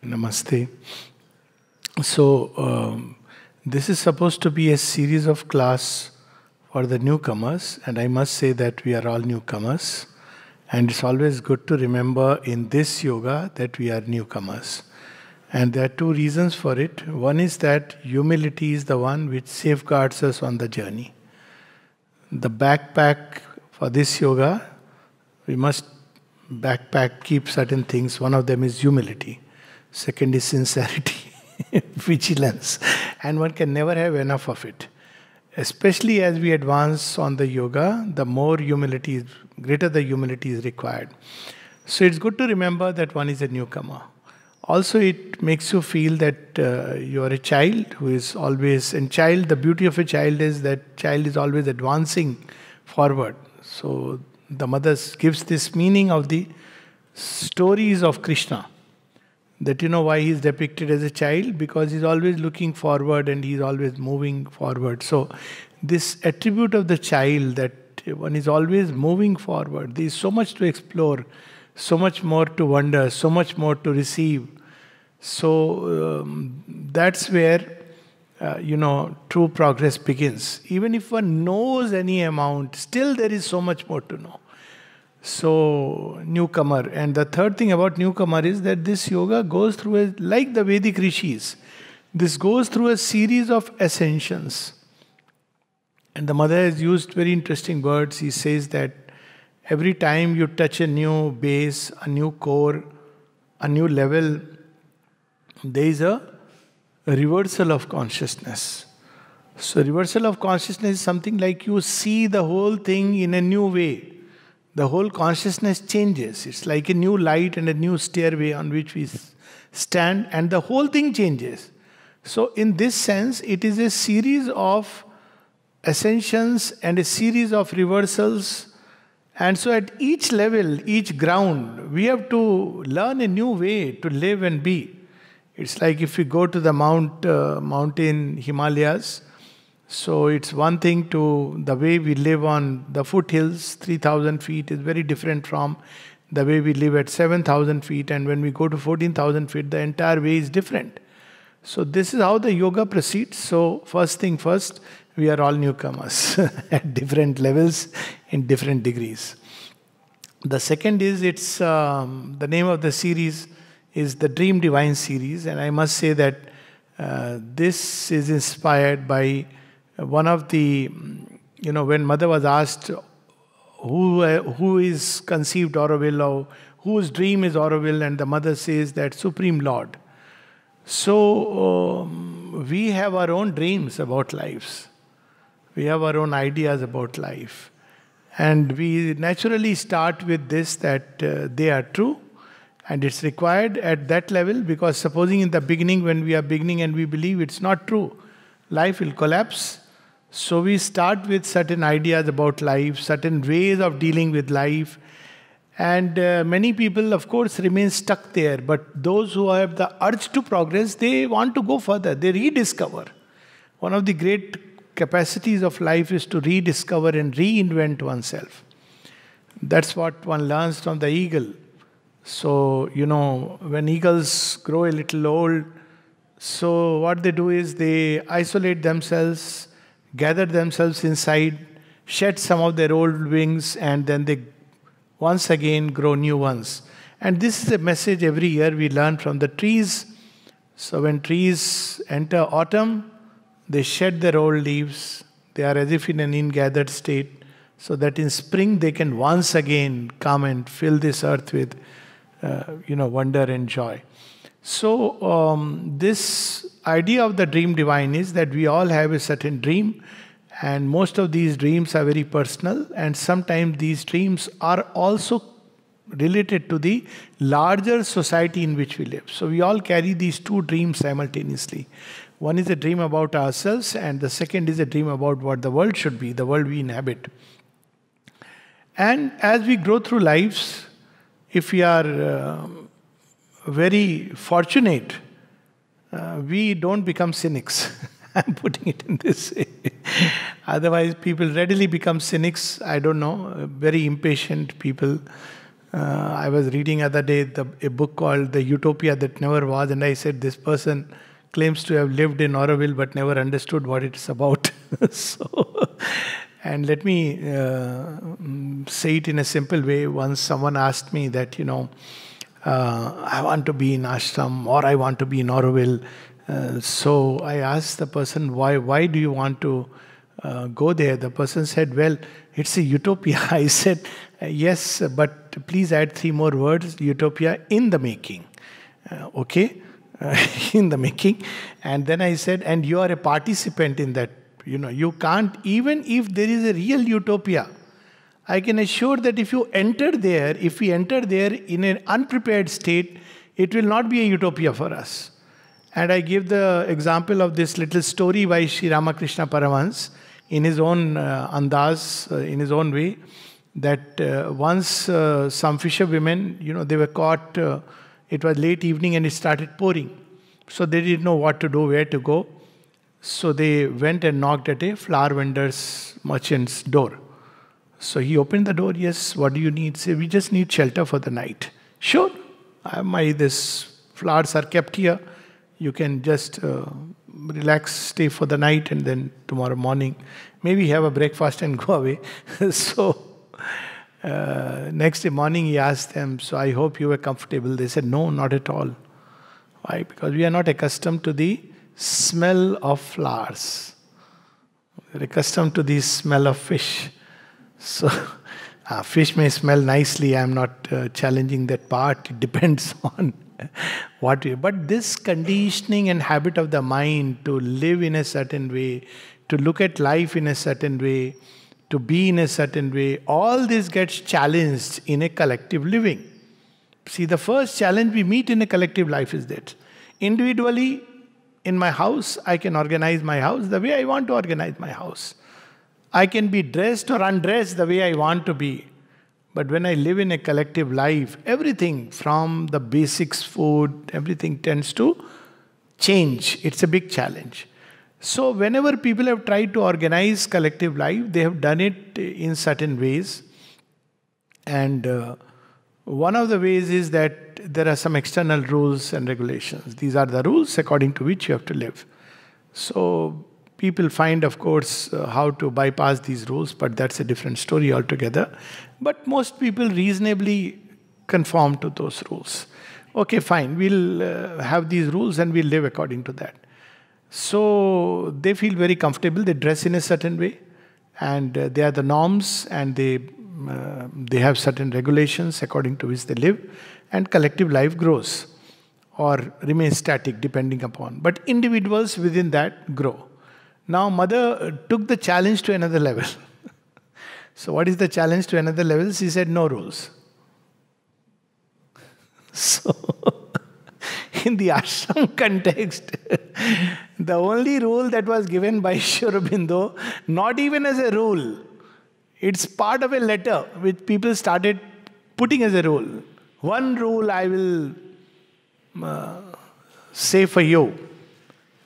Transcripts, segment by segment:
Namaste. So, this is supposed to be a series of class for the newcomers, and I must say that we are all newcomers. And it's always good to remember in this yoga that we are newcomers. And there are two reasons for it. One is that humility is the one which safeguards us on the journey. The backpack for this yoga, we must keep certain things. One of them is humility. Second is sincerity, vigilance. And one can never have enough of it. Especially as we advance on the yoga, the more humility, greater the humility is required. So it's good to remember that one is a newcomer. Also, it makes you feel that you are a child who is always, and child, the beauty of a child is that child is always advancing forward. So the mother gives this meaning of the stories of Krishna. That you know why he is depicted as a child? Because he's always looking forward and he's always moving forward. So this attribute of the child, that one is always moving forward. There is so much to explore, so much more to wonder, so much more to receive. So that's where true progress begins. Even if one knows any amount, still there is so much more to know. So, newcomer. And the third thing about newcomer is that this yoga goes through, like the Vedic rishis, this goes through a series of ascensions. And the mother has used very interesting words. He says that every time you touch a new base, a new core, a new level, there is a reversal of consciousness. So, reversal of consciousness is something like you see the whole thing in a new way. The whole consciousness changes. It's like a new light and a new stairway on which we stand, and the whole thing changes. So, in this sense, it is a series of ascensions and a series of reversals. And so, at each level, each ground, we have to learn a new way to live and be. It's like if we go to the mountain Himalayas. So it's one thing to the way we live on the foothills, 3,000 feet is very different from the way we live at 7,000 feet. And when we go to 14,000 feet, the entire way is different. So this is how the yoga proceeds. So first thing first, we are all newcomers at different levels in different degrees. The second is, the name of the series is the Dream Divine series. And I must say that this is inspired by one of the, when mother was asked who is conceived Auroville or whose dream is Auroville, and the mother says that Supreme Lord. So we have our own dreams about lives. We have our own ideas about life. And we naturally start with this, that they are true. And it's required at that level, because supposing in the beginning, when we are beginning and we believe it's not true, life will collapse. So we start with certain ideas about life, certain ways of dealing with life. And many people, of course, remain stuck there. But those who have the urge to progress, they want to go further. They rediscover. One of the great capacities of life is to rediscover and reinvent oneself. That's what one learns from the eagle. So, when eagles grow a little old, so what they do is they isolate themselves, gather themselves inside, shed some of their old wings, and then they once again grow new ones. And this is a message every year we learn from the trees. So when trees enter autumn, they shed their old leaves. They are as if in an ingathered state, so that in spring they can once again come and fill this earth with wonder and joy. So this idea of the dream divine is that we all have a certain dream, and most of these dreams are very personal, and sometimes these dreams are also related to the larger society in which we live. So we all carry these two dreams simultaneously. One is a dream about ourselves, and the second is a dream about what the world should be, the world we inhabit. And as we grow through lives, if we are very fortunate, we don't become cynics. I'm putting it in this way. Otherwise, people readily become cynics. I don't know, very impatient people. I was reading other day a book called The Utopia That Never Was, and I said this person claims to have lived in Auroville but never understood what it's about. So, and let me say it in a simple way. Once someone asked me that, I want to be in ashram or I want to be in Auroville. So I asked the person, why do you want to go there? The person said, well, it's a utopia. I said, yes, but please add 3 more words, utopia in the making. Okay? In the making. And then I said, and you are a participant in that. You can't, even if there is a real utopia, I can assure that if we enter there in an unprepared state, it will not be a utopia for us. And I give the example of this little story by Sri Ramakrishna Paramahans in his own andaz, in his own way, that once some fisherwomen, they were caught, it was late evening and it started pouring. So they didn't know what to do, where to go. So they went and knocked at a flower vendor's merchant's door. So he opened the door. Yes, what do you need? Say, we just need shelter for the night. Sure, this flowers are kept here. You can just relax, stay for the night, and then tomorrow morning, maybe have a breakfast and go away. So next day morning he asked them, so I hope you were comfortable. They said, no, not at all. Why? Because we are not accustomed to the smell of flowers. We are accustomed to the smell of fish. So, fish may smell nicely. I am not challenging that part. It depends on what we... But this conditioning and habit of the mind to live in a certain way, to look at life in a certain way, to be in a certain way, all this gets challenged in a collective living. See, the first challenge we meet in a collective life is that individually, in my house, I can organize my house the way I want to organize my house. I can be dressed or undressed the way I want to be. But when I live in a collective life, everything from the basics, food, everything tends to change. It's a big challenge. So whenever people have tried to organize collective life, they have done it in certain ways. And one of the ways is that there are some external rules and regulations. These are the rules according to which you have to live. So people find, of course, how to bypass these rules, but that's a different story altogether. But most people reasonably conform to those rules. Okay, fine, we'll have these rules and we'll live according to that. So they feel very comfortable, they dress in a certain way, and they are the norms, and they have certain regulations according to which they live, and collective life grows or remains static depending upon. But individuals within that grow. Now, mother took the challenge to another level. So what is the challenge to another level? She said, no rules. So, in the ashram context, the only rule that was given by Sri Aurobindo, not even as a rule, it's part of a letter which people started putting as a rule. One rule I will say for you.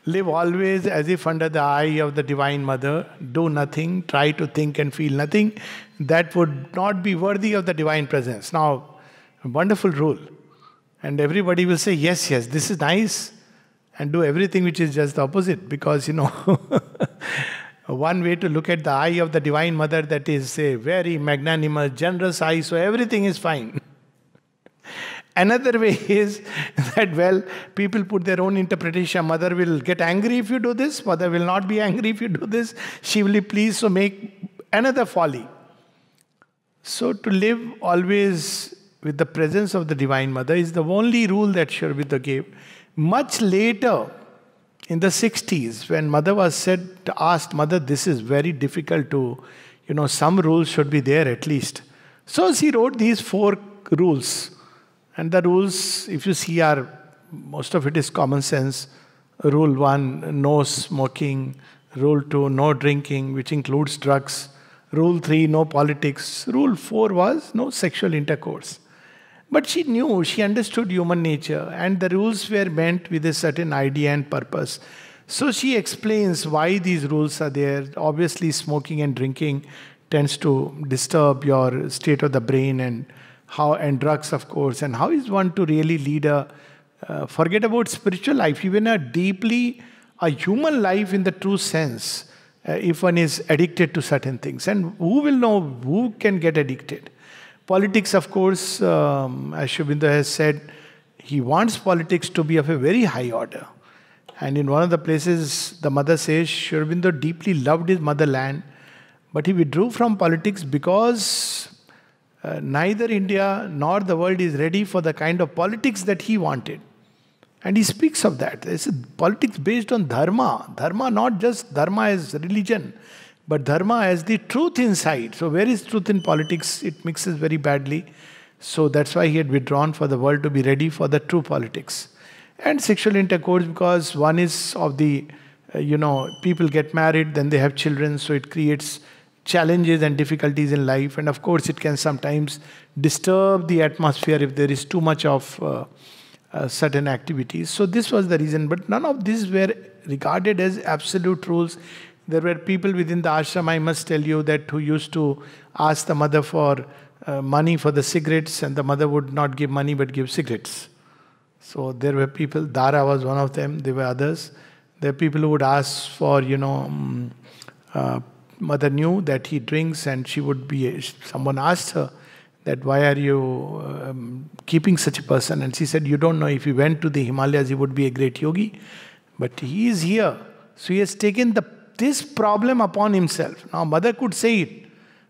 Live always as if under the eye of the Divine Mother. Do nothing. Try to think and feel nothing. That would not be worthy of the Divine Presence. Now, a wonderful rule. And everybody will say, yes, yes, this is nice. And do everything which is just the opposite. Because, one way to look at the eye of the Divine Mother, that is a very magnanimous, generous eye, so everything is fine. Another way is that, well, people put their own interpretation. Mother will get angry if you do this. Mother will not be angry if you do this. She will be pleased, so make another folly. So to live always with the presence of the Divine Mother is the only rule that Sri Aurobindo gave. Much later, in the 60s, when Mother was asked, Mother, this is very difficult to, some rules should be there at least. So she wrote these 4 rules. And the rules, if you see, most of it is common sense. Rule 1, no smoking. Rule 2, no drinking, which includes drugs. Rule 3, no politics. Rule 4 was no sexual intercourse. But she knew, she understood human nature, and the rules were meant with a certain idea and purpose. So she explains why these rules are there. Obviously, smoking and drinking tends to disturb your state of the brain and how, and drugs, of course, and how is one to really lead a, forget about spiritual life, even a human life in the true sense, if one is addicted to certain things. And who will know who can get addicted? Politics, of course, as Shubindu has said, he wants politics to be of a very high order. And in one of the places, the mother says, Shubindu deeply loved his motherland, but he withdrew from politics because neither India nor the world is ready for the kind of politics that he wanted. And he speaks of that. This is politics based on dharma. Dharma, not just dharma as religion, but dharma as the truth inside. So where is truth in politics? It mixes very badly. So that's why he had withdrawn, for the world to be ready for the true politics. And sexual intercourse, because one is of the, people get married, then they have children, so it creates challenges and difficulties in life. And of course, it can sometimes disturb the atmosphere if there is too much of certain activities. So this was the reason. But none of these were regarded as absolute rules. There were people within the ashram, I must tell you, that who used to ask the mother for money for the cigarettes, and the mother would not give money but give cigarettes. So there were people, Dara was one of them, there were others. There were people who would ask for, mother knew that he drinks, and she would be, someone asked her that, why are you keeping such a person? And she said, you don't know, if he went to the Himalayas, he would be a great yogi. But he is here. So he has taken this problem upon himself. Now mother could say it,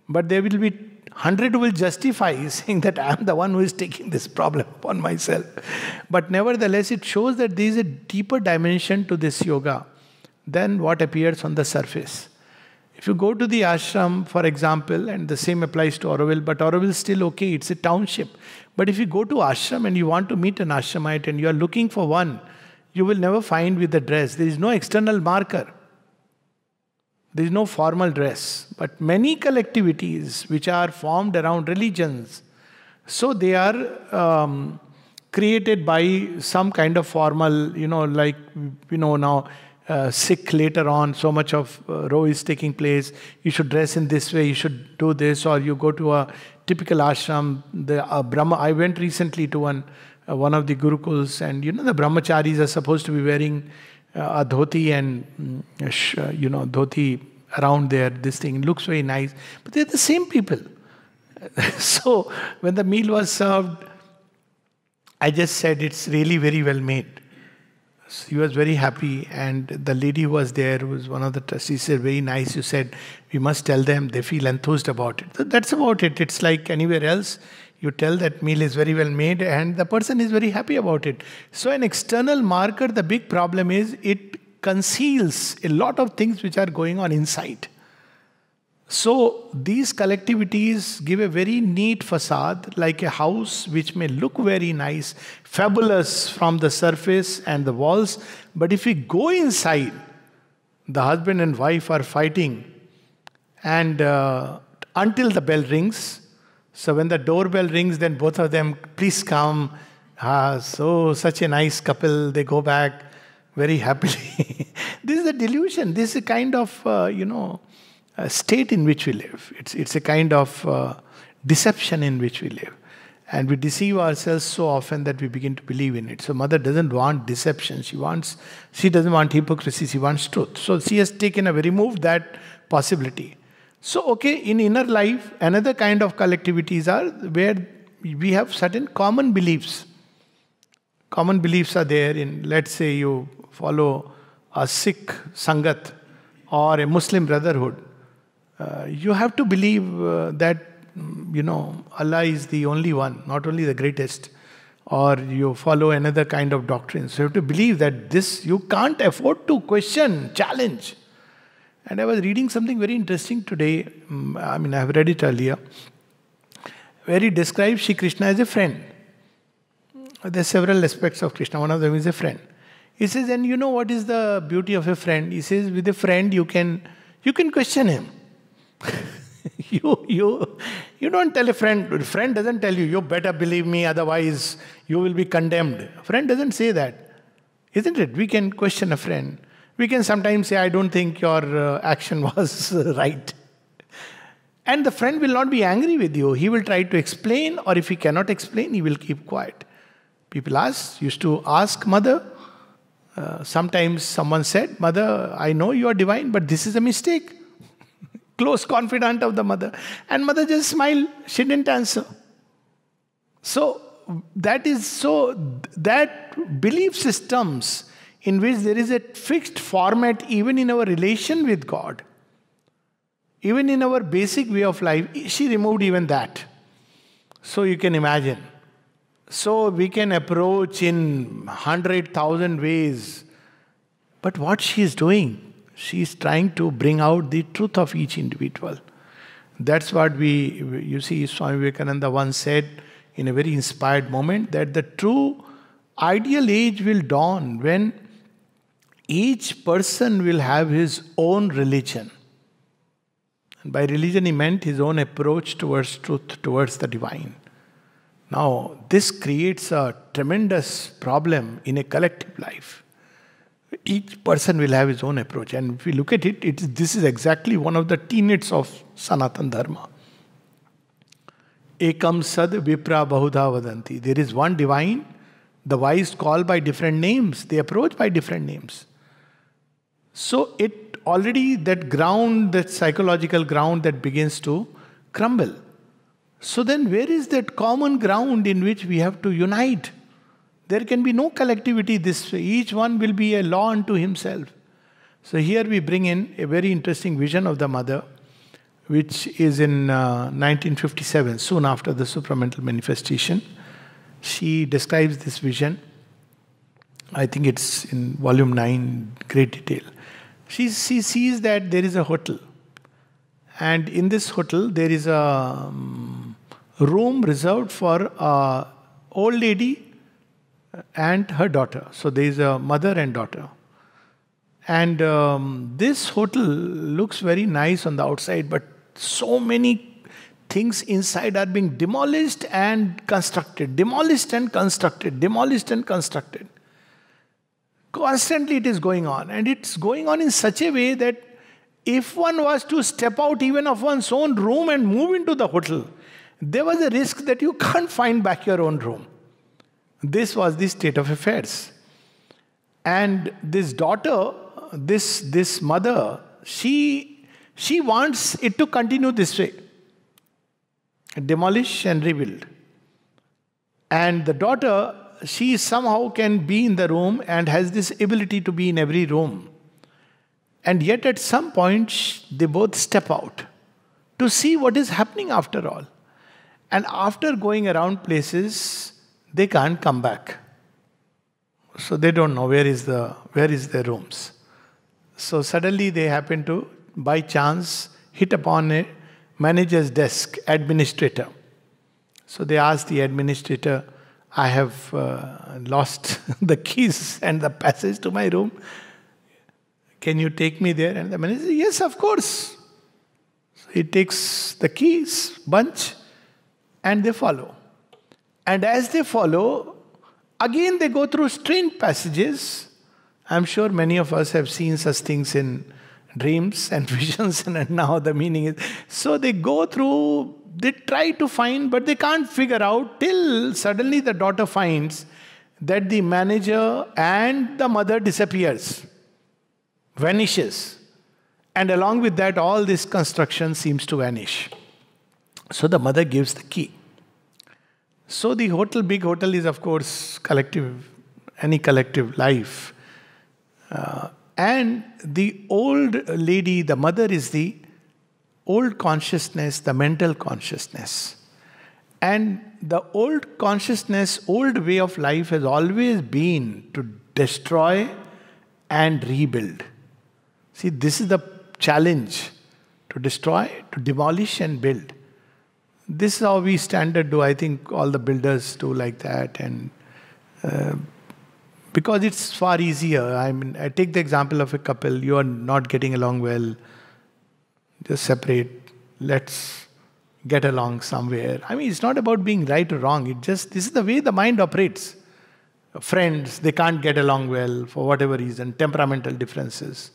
but there will be 100 who will justify, saying that I am the one who is taking this problem upon myself. But nevertheless, it shows that there is a deeper dimension to this yoga than what appears on the surface. If you go to the ashram, for example, and the same applies to Auroville, but Auroville is still okay, it's a township. But if you go to ashram and you want to meet an ashramite and you are looking for one, you will never find with the dress. There is no external marker. There is no formal dress. But many collectivities which are formed around religions, so they are created by some kind of formal, now Sikh later on, so much of row is taking place. You should dress in this way, you should do this, or you go to a typical ashram. The Brahma. I went recently to one of the gurukuls, and the brahmacharis are supposed to be wearing a dhoti and dhoti around there. This thing looks very nice, but they're the same people. So when the meal was served, I just said, it's really very well made. He was very happy, and the lady who was there, who was one of the trustees, said, very nice, you said, we must tell them, they feel enthused about it. So that's about it. It's like anywhere else. You tell that meal is very well made, and the person is very happy about it. So an external marker, the big problem is, it conceals a lot of things which are going on inside. So these collectivities give a very neat facade, like a house which may look very nice, fabulous from the surface and the walls. But if we go inside, the husband and wife are fighting, and until the bell rings. So when the doorbell rings, then both of them, please come. Such a nice couple, they go back very happily. This is a delusion. This is a kind of, state in which we live. It's a kind of deception in which we live. And we deceive ourselves so often that we begin to believe in it. So mother doesn't want deception. She doesn't want hypocrisy. She wants truth. So she has removed that possibility. So, okay, in inner life, another kind of collectivities are where we have certain common beliefs. Common beliefs are there in, let's say you follow a Sikh Sangat or a Muslim Brotherhood. You have to believe that, Allah is the only one, not only the greatest. Or you follow another kind of doctrine. So you have to believe that this, you can't afford to question, challenge. And I was reading something very interesting today. I have read it earlier. Where he describes Shri Krishna as a friend. There are several aspects of Krishna. One of them is a friend. He says, and you know what is the beauty of a friend? He says, with a friend you can question him. You don't tell a friend doesn't tell you better believe me, otherwise you will be condemned. A friend doesn't say that. Isn't it? We can question a friend. We can sometimes say, I don't think your action was right. And the friend will not be angry with you. He will try to explain, or if he cannot explain, he will keep quiet. People used to ask mother. Sometimes someone said, "Mother, I know you are divine, but this is a mistake." Close confidant of the mother. And mother just smiled. She didn't answer. So that belief systems in which there is a fixed format even in our relation with God, even in our basic way of life, she removed even that. So you can imagine. So we can approach in 100,000 ways. But what she is doing, she is trying to bring out the truth of each individual. That's what you see, Swami Vivekananda once said in a very inspired moment, that the true ideal age will dawn when each person will have his own religion. And by religion he meant his own approach towards truth, towards the divine. Now, this creates a tremendous problem in a collective life. Each person will have his own approach. And if we look at it, this is exactly one of the tenets of Sanatana Dharma. Ekam sad vipra bahudha vadanti. There is one divine. The wise call by different names. They approach by different names. So it already, that ground, that psychological ground that begins to crumble. So then where is that common ground in which we have to unite? There can be no collectivity this way. Each one will be a law unto himself. So here we bring in a very interesting vision of the mother, which is in 1957, soon after the supramental manifestation. She describes this vision. I think it's in volume 9, great detail. She sees that there is a hotel. And in this hotel, there is a room reserved for an old lady and her daughter. So there is a mother and daughter. And this hotel looks very nice on the outside, but so many things inside are being demolished and constructed. Demolished and constructed. Demolished and constructed. Constantly it is going on. And it's going on in such a way that if one was to step out even of one's own room and move into the hotel, there was a risk that you can't find back your own room. This was the state of affairs. And this daughter, this mother, she wants it to continue this way. Demolish and rebuild. And the daughter, she somehow can be in the room and has this ability to be in every room. And yet at some point, they both step out to see what is happening after all. And after going around places, they can't come back. So they don't know where is their rooms. So suddenly they happen to, by chance, hit upon a manager's desk, administrator. So they ask the administrator, "I have lost the keys and the passage to my room. Can you take me there?" And the manager says, "Yes, of course." So he takes the keys, bunch, and they follow. And as they follow, again they go through strange passages. I'm sure many of us have seen such things in dreams and visions, and now the meaning is... So they go through, they try to find, but they can't figure out till suddenly the daughter finds that the manager and the mother disappears, vanishes. And along with that, all this construction seems to vanish. So the mother gives the key. So the hotel, big hotel is of course collective, any collective life. And the old lady, the mother is the old consciousness, the mental consciousness. And the old consciousness, old way of life has always been to destroy and rebuild. See, this is the challenge, to destroy, to demolish and build. This is how we standard do. I think all the builders do like that. And because it's far easier. I mean, I take the example of a couple. You are not getting along well. Just separate. Let's get along somewhere. I mean, it's not about being right or wrong. This is the way the mind operates. Friends, they can't get along well for whatever reason. Temperamental differences.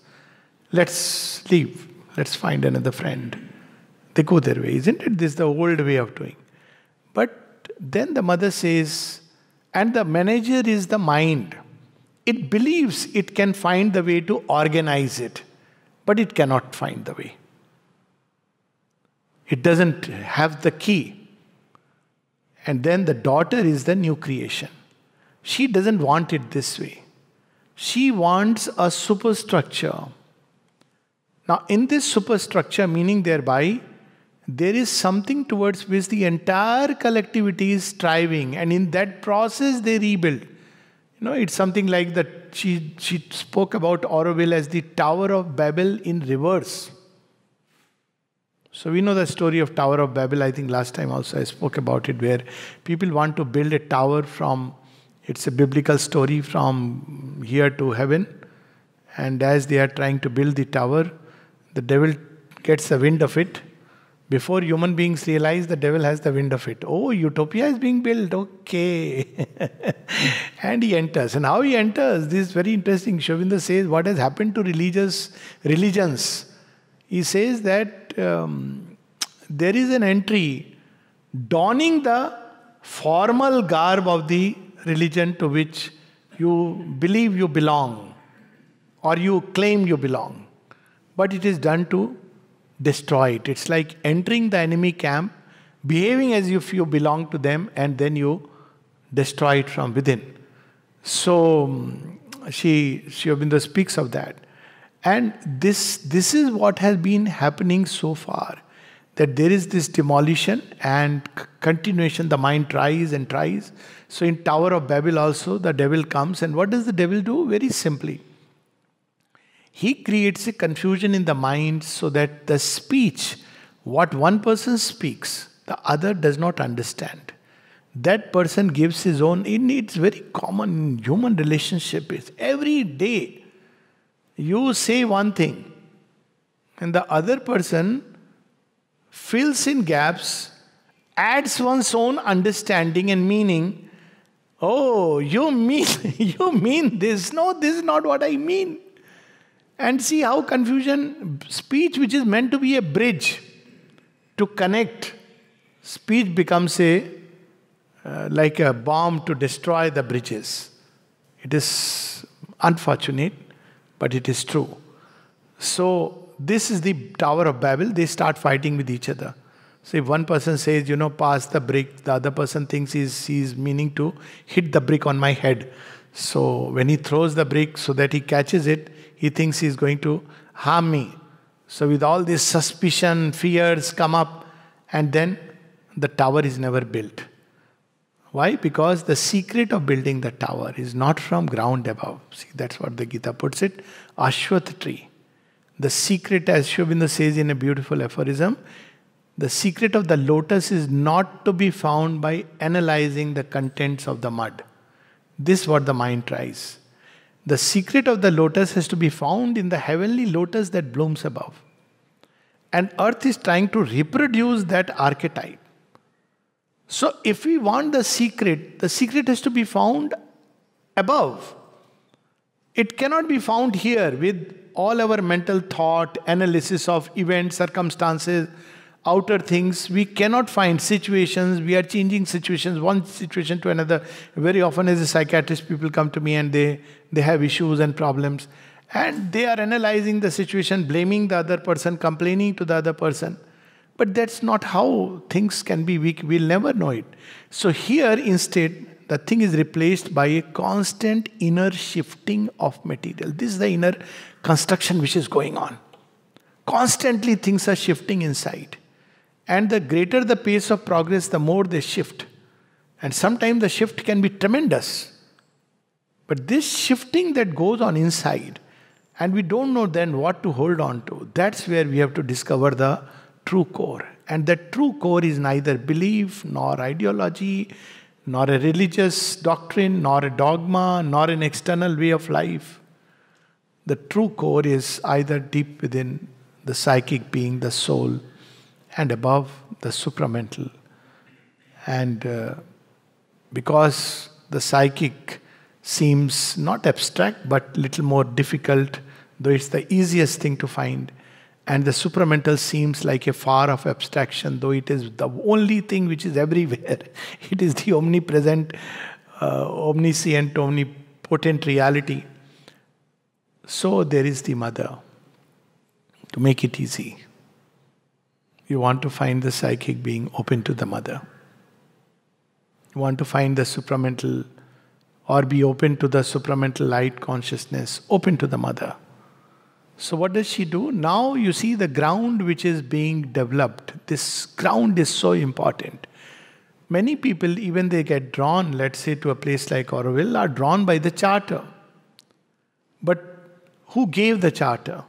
Let's leave. Let's find another friend. They go their way. Isn't it? This is the old way of doing. But then the mother says, and the manager is the mind. It believes it can find the way to organize it, but it cannot find the way. It doesn't have the key. And then the daughter is the new creation. She doesn't want it this way. She wants a superstructure. Now, in this superstructure, meaning thereby, there is something towards which the entire collectivity is striving, and in that process they rebuild. It's something like that. She spoke about Auroville as the Tower of Babel in reverse. So we know the story of Tower of Babel. I think last time also I spoke about it, where people want to build a tower from, it's a biblical story, from here to heaven. And as they are trying to build the tower, the devil gets the wind of it. Before human beings realize, the devil has the wind of it. Oh, utopia is being built. Okay. And he enters. And how he enters, this is very interesting. Shovinda says, what has happened to religions? He says that there is an entry donning the formal garb of the religion to which you believe you belong, or you claim you belong. But it is done to destroy it. It's like entering the enemy camp, behaving as if you belong to them, and then you destroy it from within. So Sri Aurobindo speaks of that. And this is what has been happening so far. That there is this demolition and continuation. The mind tries and tries. So in Tower of Babel also, the devil comes. And what does the devil do? Very simply, he creates a confusion in the mind so that the speech, what one person speaks, the other does not understand. That person gives his own. It's very common in human relationship. It's every day you say one thing and the other person fills in gaps, adds one's own understanding and meaning. Oh, you mean this? No, this is not what I mean. And see how speech which is meant to be a bridge to connect, speech becomes like a bomb to destroy the bridges. It is unfortunate, but it is true. So this is the Tower of Babel. They start fighting with each other. So if one person says, pass the brick, the other person thinks he's meaning to hit the brick on my head. So when he throws the brick so that he catches it, he thinks he's going to harm me. So with all this suspicion, fears come up, and then the tower is never built. Why? Because the secret of building the tower is not from ground above. See, that's what the Gita puts it. Ashwath tree. The secret, as Sri Aurobindo says in a beautiful aphorism, the secret of the lotus is not to be found by analyzing the contents of the mud. This is what the mind tries. The secret of the lotus has to be found in the heavenly lotus that blooms above. And earth is trying to reproduce that archetype. So if we want the secret has to be found above. It cannot be found here with all our mental thought, analysis of events, circumstances, outer things. We cannot find situations. We are changing situations, one situation to another. Very often as a psychiatrist, people come to me and they have issues and problems. And they are analyzing the situation, blaming the other person, complaining to the other person. But that's not how things can be. We'll never know it. So here instead, the thing is replaced by a constant inner shifting of material. This is the inner construction which is going on. Constantly things are shifting inside. And the greater the pace of progress, the more they shift. And sometimes the shift can be tremendous. But this shifting that goes on inside, and we don't know then what to hold on to, that's where we have to discover the true core. And that true core is neither belief, nor ideology, nor a religious doctrine, nor a dogma, nor an external way of life. The true core is either deep within the psychic being, the soul, and above the supramental. And because the psychic seems not abstract but little more difficult, though it's the easiest thing to find, And the supramental seems like a far-off abstraction, though it is the only thing which is everywhere. It is the omnipresent, omniscient, omnipotent reality. So there is the mother. To make it easy, you want to find the psychic being, open to the mother. You want to find the supramental, or be open to the supramental light consciousness, open to the mother. So what does she do? Now you see the ground which is being developed. This ground is so important. Many people, even they get drawn, let's say, to a place like Auroville, are drawn by the charter. But who gave the charter?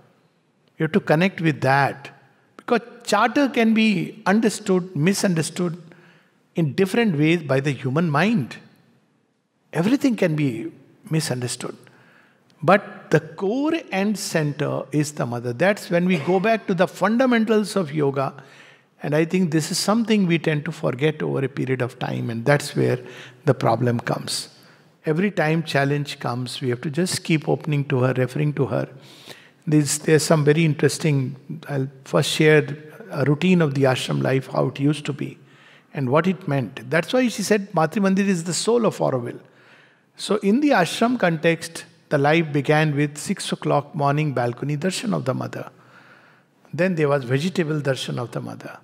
You have to connect with that. Because charter can be understood, misunderstood in different ways by the human mind. Everything can be misunderstood. But the core and center is the mother. That's when we go back to the fundamentals of yoga. And I think this is something we tend to forget over a period of time. And that's where the problem comes. Every time challenge comes, we have to just keep opening to her, referring to her. There's some very interesting, I'll first share a routine of the ashram life, how it used to be and what it meant. That's why she said Matri Mandir is the soul of Auroville. So in the ashram context, the life began with 6 o'clock morning balcony darshan of the mother. Then there was vegetable darshan of the mother.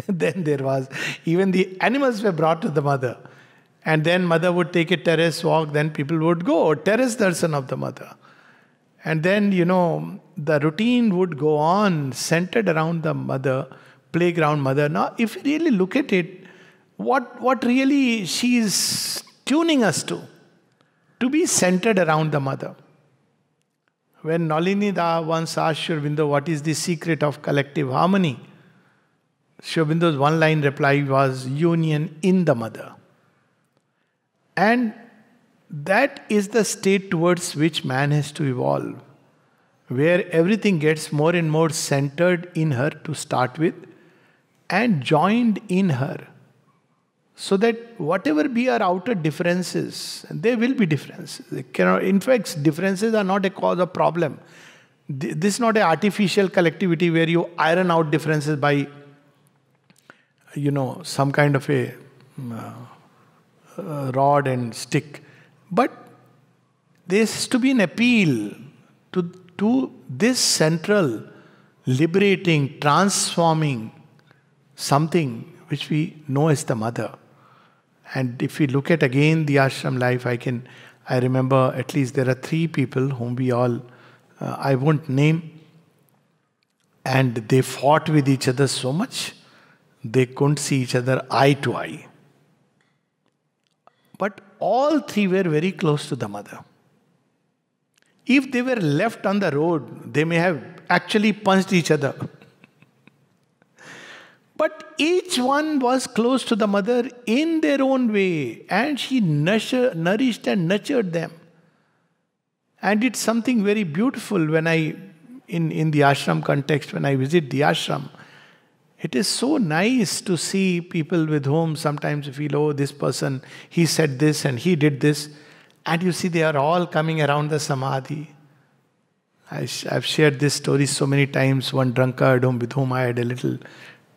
Then there was, even the animals were brought to the mother. And then mother would take a terrace walk, then people would go, terrace darshan of the mother. And then, the routine would go on, centered around the mother, playground mother. Now, if you really look at it, what really she is tuning us to be centered around the mother. When Nalini Da once asked Sri Aurobindo, what is the secret of collective harmony? Sri Aurobindo's one-line reply was, union in the mother. And that is the state towards which man has to evolve, where everything gets more and more centered in her to start with and joined in her. So that whatever be our outer differences, and there will be differences. In fact, differences are not a cause of problem. This is not an artificial collectivity where you iron out differences by, some kind of a rod and stick. But there has to be an appeal to this central, liberating, transforming something which we know as the mother. And if we look at again the ashram life, I remember at least there are 3 people whom we all, I won't name, and they fought with each other so much, they couldn't see each other eye to eye. But all 3 were very close to the mother. If they were left on the road, they may have actually punched each other. But each one was close to the mother in their own way, and she nourished and nurtured them. And it's something very beautiful when in the ashram context, when I visit the ashram, it is so nice to see people with whom sometimes you feel, oh, this person, he said this and he did this. And you see they are all coming around the samadhi. I've shared this story so many times. One drunkard with whom I had a little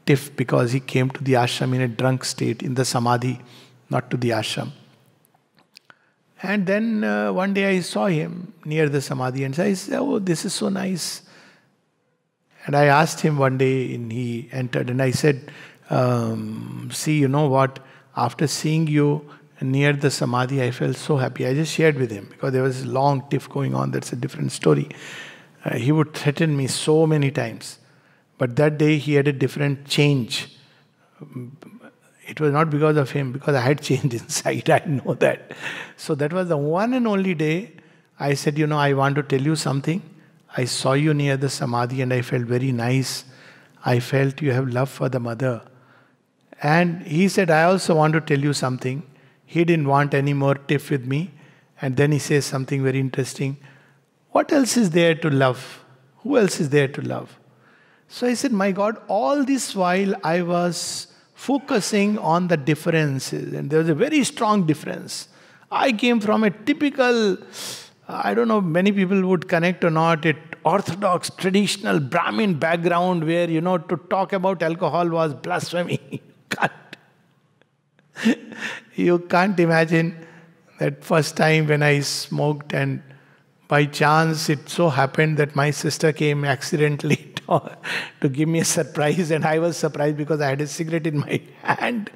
tiff because he came to the ashram in a drunk state, in the samadhi, not to the ashram. And then one day I saw him near the samadhi and I said, oh, this is so nice. And I asked him one day, and he entered, and I said, see, you know what, after seeing you near the samadhi, I felt so happy. I just shared with him, because there was a long tiff going on, that's a different story. He would threaten me so many times. But that day he had a different change. It was not because of him, because I had changed inside, I know that. So that was the one and only day I said, I want to tell you something. I saw you near the samadhi and I felt very nice. I felt you have love for the mother. And he said, I also want to tell you something. He didn't want any more tiff with me. And then he says something very interesting. What else is there to love? Who else is there to love? So I said, my God, all this while I was focusing on the differences. And there was a very strong difference. I came from a typical I don't know, many people would connect or not, it orthodox, traditional Brahmin background where, to talk about alcohol was blasphemy. You can't imagine that first time when I smoked, and by chance it so happened that my sister came accidentally to give me a surprise, and I was surprised because I had a cigarette in my hand.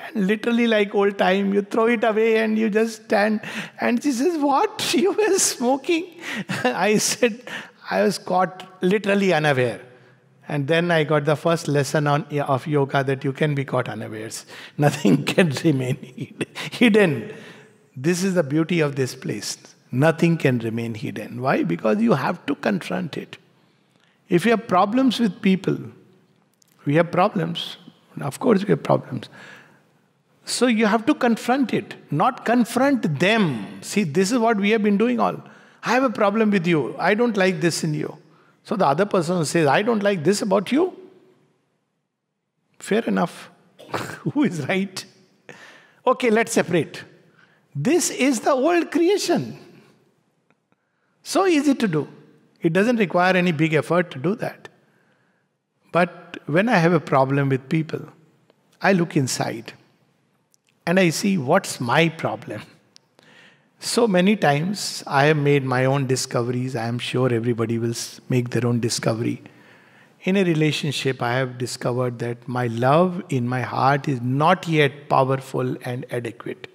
And literally like old time, you throw it away and you just stand. And she says, "What? You were smoking?" I said, I was caught literally unaware. And then I got the first lesson of yoga that you can be caught unawares. Nothing can remain hidden. This is the beauty of this place. Nothing can remain hidden. Why? Because you have to confront it. If you have problems with people, we have problems. Of course we have problems. So you have to confront it, not confront them. See, this is what we have been doing all. I have a problem with you. I don't like this in you. So the other person says, I don't like this about you. Fair enough. Who is right? Okay, let's separate. This is the old creation. So easy to do. It doesn't require any big effort to do that. But when I have a problem with people, I look inside and I see what's my problem. So many times I have made my own discoveries. I am sure everybody will make their own discovery. In a relationship, I have discovered that my love in my heart is not yet powerful and adequate.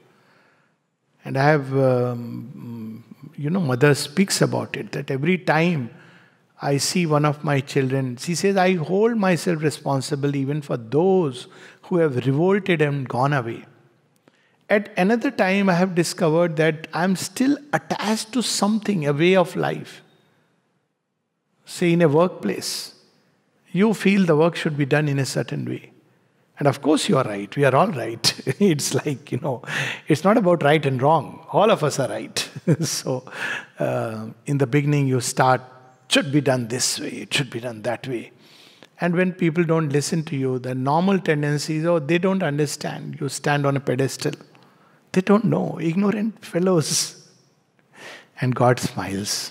And I have, mother speaks about it, that every time I see one of my children, she says, I hold myself responsible even for those who have revolted and gone away. At another time, I have discovered that I am still attached to something, a way of life. Say in a workplace, you feel the work should be done in a certain way. And of course you are right, we are all right. It's like, it's not about right and wrong. All of us are right. So, in the beginning you start, should be done this way, it should be done that way. And when people don't listen to you, the normal tendency is, they don't understand. You stand on a pedestal. They don't know, ignorant fellows. And God smiles.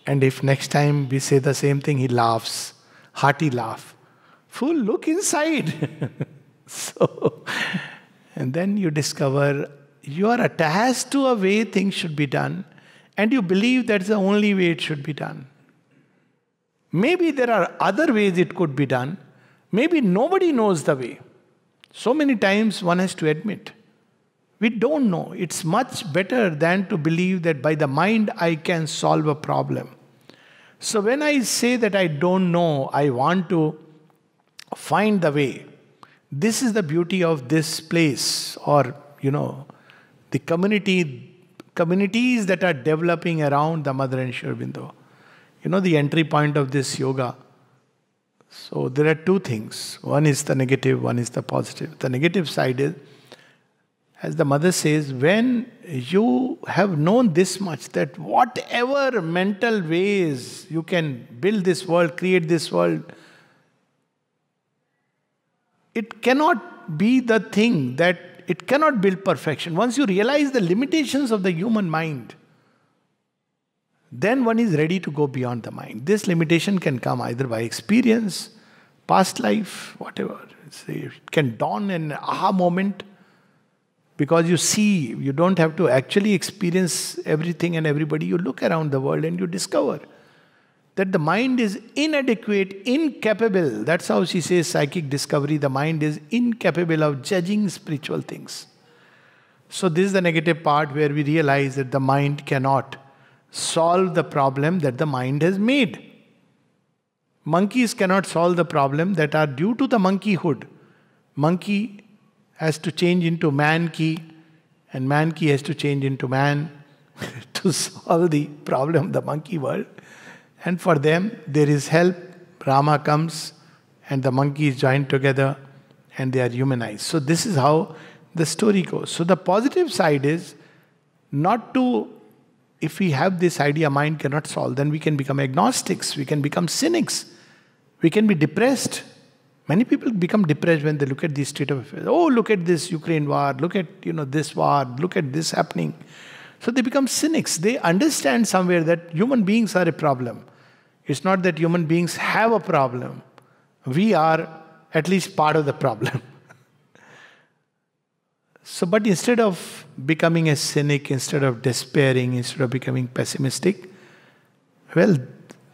And if next time we say the same thing, He laughs, hearty laugh. Fool, look inside. And then you discover you are attached to a way things should be done, and you believe that's the only way it should be done. Maybe there are other ways it could be done. Maybe nobody knows the way. So many times one has to admit, we don't know. It's much better than to believe that by the mind I can solve a problem. So when I say that I don't know, I want to find the way. This is the beauty of this place, or, the communities that are developing around the Mother and Sri Aurobindo. The entry point of this yoga. So there are two things. One is the negative, one is the positive. The negative side is, as the Mother says, when you have known this much, that whatever mental ways you can build this world, create this world, it cannot be the thing that it cannot build perfection. Once you realize the limitations of the human mind, then one is ready to go beyond the mind. This limitation can come either by experience, past life, whatever. It can dawn an aha moment, because you see, you don't have to actually experience everything and everybody. You look around the world and you discover that the mind is inadequate, incapable. That's how she says psychic discovery. The mind is incapable of judging spiritual things. So this is the negative part, where we realize that the mind cannot solve the problem that the mind has made. Monkeys cannot solve the problem that are due to the monkeyhood. Monkey has to change into man-key, and man-key has to change into man to solve the problem of the monkey world. And for them, there is help. Rama comes, and the monkeys join together, and they are humanized. So this is how the story goes. So the positive side is not to, if we have this idea mind cannot solve, then we can become agnostics, we can become cynics, we can be depressed. Many people become depressed when they look at the state of affairs. Oh, look at this Ukraine war, look at this war, look at this happening. So they become cynics. They understand somewhere that human beings are a problem. It's not that human beings have a problem. We are at least part of the problem. So, but instead of becoming a cynic, instead of despairing, instead of becoming pessimistic, well,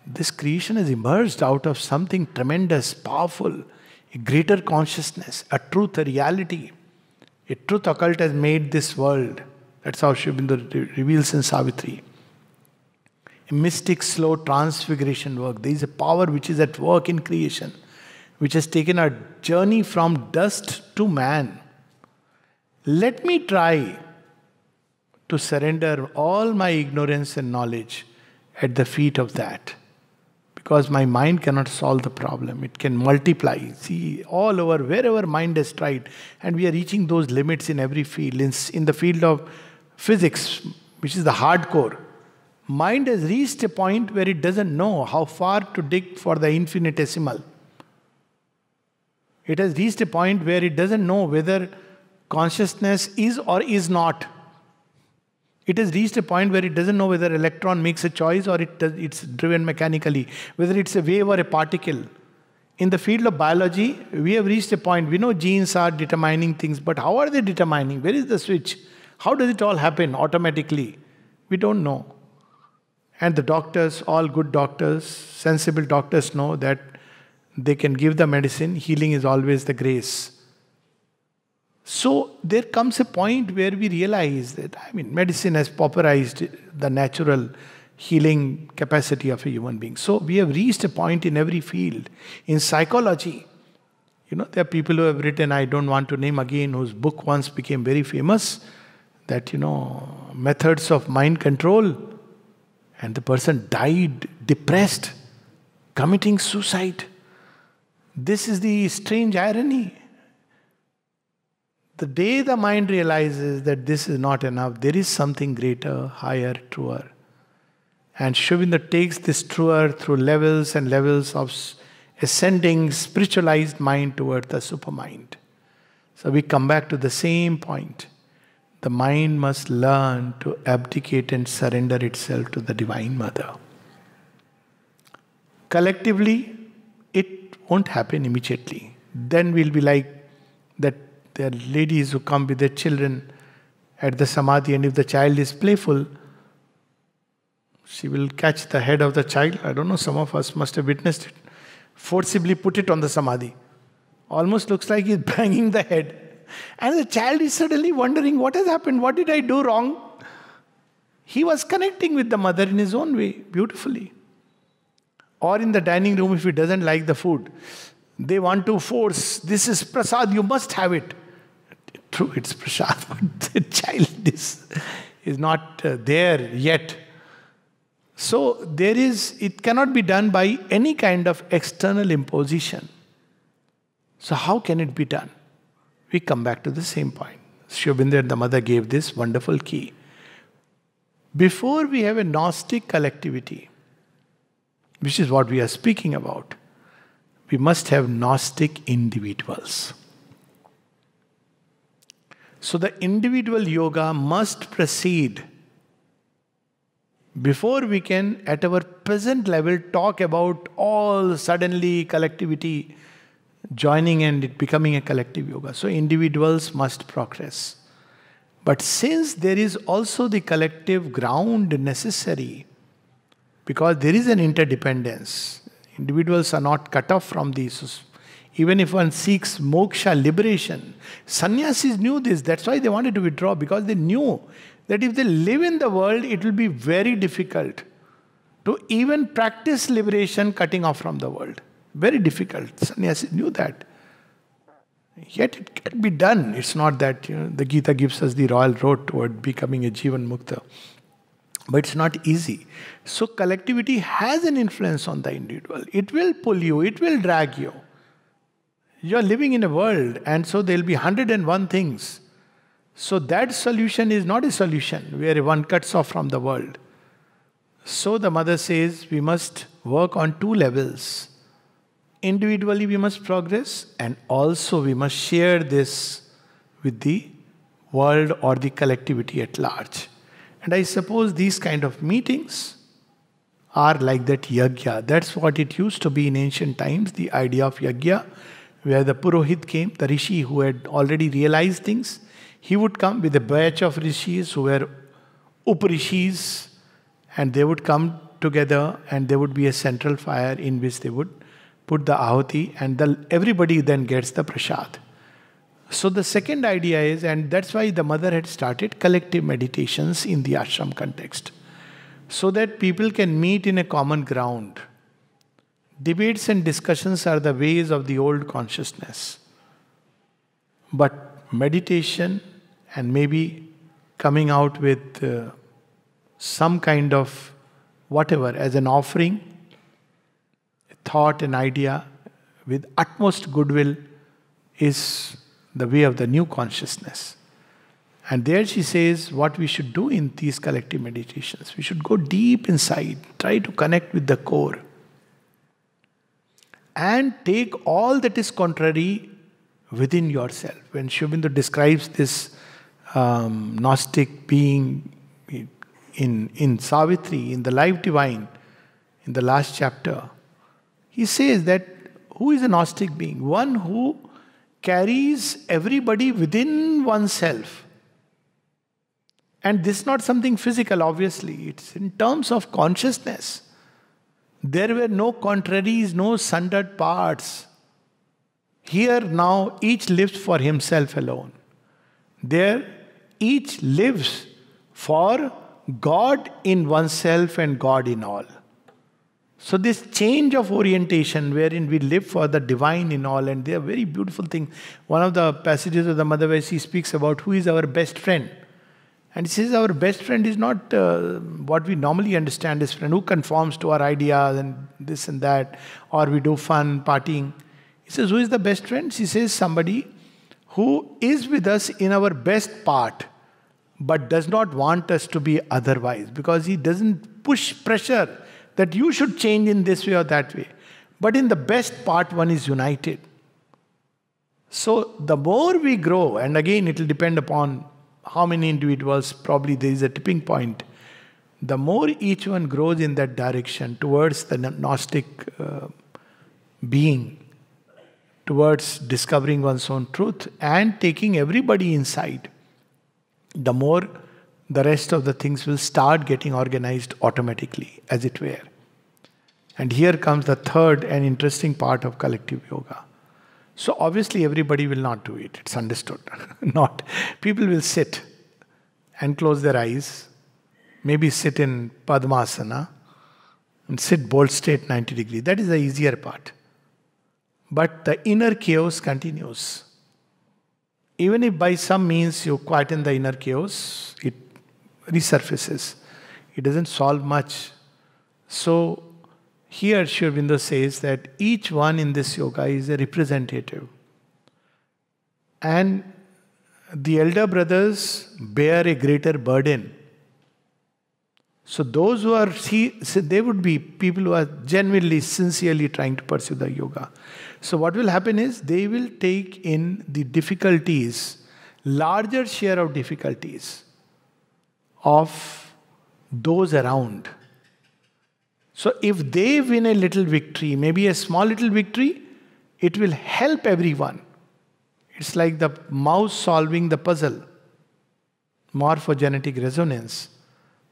this creation has emerged out of something tremendous, powerful, a greater consciousness, a truth, a reality. A truth occult has made this world. That's how Sri Aurobindo reveals in Savitri. A mystic, slow transfiguration work. There is a power which is at work in creation, which has taken our journey from dust to man. Let me try to surrender all my ignorance and knowledge at the feet of that. Because my mind cannot solve the problem. It can multiply. See, all over, wherever mind has tried. And we are reaching those limits in every field. In the field of physics, which is the hardcore, mind has reached a point where it doesn't know how far to dig for the infinitesimal. It has reached a point where it doesn't know whether consciousness is or is not. It has reached a point where it doesn't know whether electron makes a choice or it's driven mechanically, whether it's a wave or a particle. In the field of biology, we have reached a point, we know genes are determining things, but how are they determining? Where is the switch? How does it all happen automatically? We don't know. And the doctors, all good doctors, sensible doctors know that they can give the medicine, healing is always the grace. So there comes a point where we realize that, medicine has pauperized the natural healing capacity of a human being. So we have reached a point in every field. In psychology, there are people who have written, I don't want to name again, whose book once became very famous, that, methods of mind control. And the person died depressed, committing suicide. This is the strange irony. The day the mind realizes that this is not enough, there is something greater, higher, truer. And Sri Aurobindo takes this truer through levels and levels of ascending spiritualized mind toward the supermind. So we come back to the same point. The mind must learn to abdicate and surrender itself to the Divine Mother. Collectively, it won't happen immediately. Then we'll be like that. There are ladies who come with their children at the samadhi, and if the child is playful, she will catch the head of the child. I don't know, some of us must have witnessed it. Forcibly put it on the samadhi. Almost looks like he's banging the head. And the child is suddenly wondering, what has happened? What did I do wrong? He was connecting with the mother in his own way, beautifully. Or in the dining room, if he doesn't like the food, they want to force, this is prasad, you must have it. True, it's prasad, but the child is not there yet. So it cannot be done by any kind of external imposition. So how can it be done? We come back to the same point. Sri Aurobindo and the mother gave this wonderful key. Before we have a Gnostic collectivity, which is what we are speaking about, we must have Gnostic individuals. So the individual yoga must proceed before we can, at our present level, talk about all suddenly collectivity joining and it becoming a collective yoga. So individuals must progress. But since there is also the collective ground necessary, because there is an interdependence, individuals are not cut off from these. Even if one seeks moksha, liberation, sannyasis knew this. That's why they wanted to withdraw, because they knew that if they live in the world, it will be very difficult to even practice liberation cutting off from the world. Very difficult. Sannyasis knew that. Yet it can be done. It's not that the Gita gives us the royal road toward becoming a Jivan Mukta. But it's not easy. So collectivity has an influence on the individual. It will pull you, it will drag you. You're living in a world, and so there'll be 101 things. So that solution is not a solution where one cuts off from the world. So the mother says we must work on two levels. Individually we must progress, and also we must share this with the world or the collectivity at large. And I suppose these kind of meetings are like that yajna. That's what it used to be in ancient times, the idea of yajna, where the Purohit came, the Rishi who had already realized things. He would come with a batch of Rishis who were Uparishis, and they would come together and there would be a central fire in which they would put the ahuti, and everybody then gets the prasad. So the second idea is, and that's why the mother had started collective meditations in the ashram context, so that people can meet in a common ground. Debates and discussions are the ways of the old consciousness. But meditation and maybe coming out with some kind of whatever as an offering, a thought, an idea, with utmost goodwill is the way of the new consciousness. And there she says what we should do in these collective meditations. We should go deep inside, try to connect with the core, and take all that is contrary within yourself. When Sri Aurobindo describes this Gnostic being in Savitri, in the life divine, in the last chapter, he says that who is a Gnostic being? One who carries everybody within oneself. And this is not something physical, obviously. It's in terms of consciousness. There were no contraries, no sundered parts. Here now each lives for himself alone. There each lives for God in oneself and God in all. So this change of orientation wherein we live for the divine in all, and they are very beautiful things. One of the passages of the Mother where she speaks about who is our best friend. And he says our best friend is not what we normally understand as friend, who conforms to our ideas and this and that, or we do fun, partying. He says, who is the best friend? She says, somebody who is with us in our best part, but does not want us to be otherwise, because he doesn't push pressure that you should change in this way or that way. But in the best part, one is united. So the more we grow, and again it will depend upon how many individuals, probably there is a tipping point. The more each one grows in that direction towards the Gnostic being, towards discovering one's own truth and taking everybody inside, the more the rest of the things will start getting organized automatically, as it were. And here comes the third and interesting part of collective yoga. So obviously everybody will not do it. It's understood. Not. People will sit and close their eyes, maybe sit in Padmasana and sit bolt straight 90 degrees. That is the easier part. But the inner chaos continues. Even if by some means you quieten the inner chaos, it resurfaces. It doesn't solve much. So here Sri Aurobindo says that each one in this yoga is a representative. And the elder brothers bear a greater burden. So those who are, they would be people who are genuinely, sincerely trying to pursue the yoga. So what will happen is they will take in the difficulties, larger share of difficulties of those around. So if they win a little victory, maybe a small little victory, it will help everyone. It's like the mouse solving the puzzle. Morphogenetic resonance.